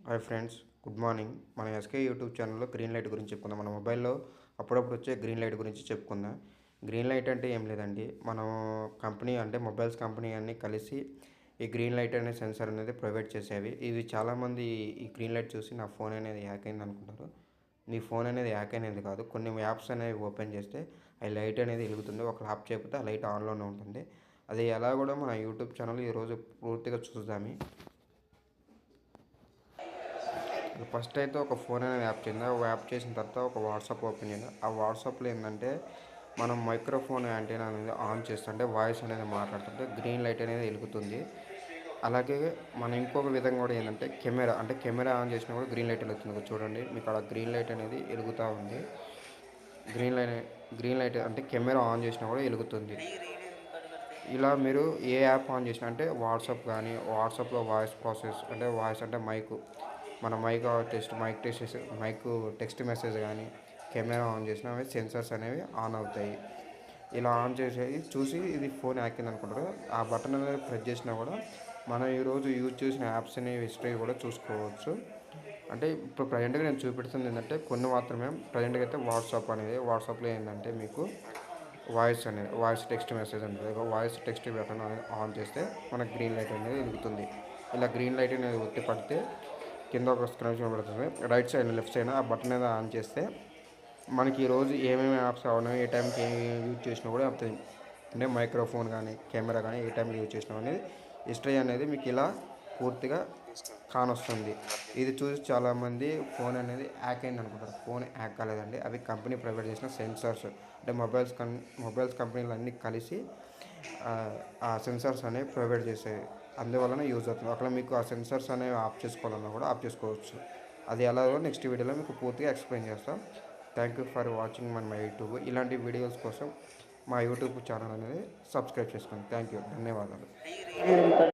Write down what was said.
Hi friends, good morning. మన SK YouTube ఛానల్లో green light గురించి చెప్పుకుందాం. మన మొబైల్లో అప్పుడప్పుడు వచ్చే గ్రీన్ లైట్ గురించి చెప్పుకుందాం. గ్రీన్ లైట్ అంటే ఏం లేదండి, మనం కంపెనీ అంటే మొబైల్స్ కంపెనీ అన్నీ కలిసి ఈ గ్రీన్ లైట్ అనే సెన్సార్ అనేది ప్రొవైడ్ చేసేవి. ఇవి చాలామంది ఈ గ్రీన్ లైట్ చూసి నా ఫోన్ అనేది హ్యాక్ అయింది అనుకుంటారు. మీ ఫోన్ అనేది హ్యాక్ అనేది కాదు. కొన్ని యాప్స్ అనేవి ఓపెన్ చేస్తే ఆ లైట్ అనేది వెలుగుతుంది. ఒక యాప్ చేయకపోతే ఆ లైట్ ఆన్లోనే ఉంటుంది. అది ఎలా కూడా మన యూట్యూబ్ ఛానల్ ఈరోజు పూర్తిగా చూద్దాము. ఫస్ట్ అయితే ఒక ఫోన్ అనేది యాప్ చేయండి. ఒక యాప్ చేసిన తర్వాత ఒక వాట్సాప్ ఓపెన్ చేయండి. ఆ వాట్సాప్లో ఏంటంటే మనం మైక్రోఫోన్ యాంటీనా అనేది ఆన్ చేస్తుంటే వాయిస్ అనేది మాట్లాడుతుంటే గ్రీన్ లైట్ అనేది వెలుగుతుంది. అలాగే మనం ఇంకొక విధంగా కూడా ఏంటంటే కెమెరా ఆన్ చేసినా కూడా గ్రీన్ లైట్ వెలుగుతుంది. చూడండి, మీకు అక్కడ గ్రీన్ లైట్ అనేది వెలుగుతూ ఉంది. గ్రీన్ లైట్ గ్రీన్ లైట్ అంటే కెమెరా ఆన్ చేసినా కూడా వెలుగుతుంది. ఇలా మీరు ఏ యాప్ ఆన్ చేసినా అంటే వాట్సాప్లో వాయిస్ ప్రాసెస్ అంటే వాయిస్ అంటే మన మైక్ టెక్స్ట్ మెసేజ్ కానీ కెమెరా ఆన్ చేసినా అవి సెన్సర్స్ అనేవి ఆన్ అవుతాయి. ఇలా ఆన్ చేసేది చూసి ఇది ఫోన్ హ్యాక్ అయింది అనుకుంటారు. ఆ బటన్ అనేది ప్రెస్ చేసినా కూడా మనం ఈరోజు యూజ్ చేసిన యాప్స్ అనేవి హిస్టరీ కూడా చూసుకోవచ్చు. అంటే ఇప్పుడు ప్రజెంట్గా నేను చూపెడుతుంది ఏంటంటే కొన్ని మాత్రమే. ప్రజెంట్గా అయితే వాట్సాప్లో ఏంటంటే మీకు వాయిస్ టెక్స్ట్ మెసేజ్ ఉంటుంది. వాయిస్ టెక్స్ట్ బటన్ అనేది ఆన్ చేస్తే మనకు గ్రీన్ లైట్ అనేది వెలుగుతుంది. ఇలా గ్రీన్ లైట్ అనేది ఒత్తి పడితే కింద ఒక స్క్రీన్ పడుతుంది. రైట్ సైడ్ లెఫ్ట్ సైడ్ ఆ బటన్ మీద ఆన్ చేస్తే మనకి ఈరోజు ఏమేమి యాప్స్ కావాలో ఏ టైంకి యూజ్ చేసినా కూడా అవుతాయి. అంటే మైక్రోఫోన్ కానీ కెమెరా కానీ ఏ టైంలో యూజ్ చేసినా అనేది హిస్టరీ అనేది మీకు ఇలా పూర్తిగా కానొస్తుంది. ఇది చూసి చాలామంది ఫోన్ అనేది హ్యాక్ అయింది అనుకుంటారు. ఫోన్ హ్యాక్ కాలేదండి, అవి కంపెనీ ప్రొవైడ్ చేసిన సెన్సార్స్. అంటే మొబైల్స్ కంపెనీలు అన్నీ కలిసి ఆ సెన్సార్స్ అనేవి ప్రొవైడ్ చేసేవి. అందువలన యూజ్ అవుతుంది. అక్కడ మీకు ఆ సెన్సార్స్ అనేవి ఆఫ్ చేసుకోవాలన్నా కూడా ఆఫ్ చేసుకోవచ్చు. అది ఎలాగో నెక్స్ట్ వీడియోలో మీకు పూర్తిగా ఎక్స్ప్లెయిన్ చేస్తాం. Thank you for watching my YouTube. ఇలాంటి వీడియోస్ కోసం మా యూట్యూబ్ ఛానల్ అనేది సబ్స్క్రైబ్ చేసుకోండి. థ్యాంక్ యూ, ధన్యవాదాలు.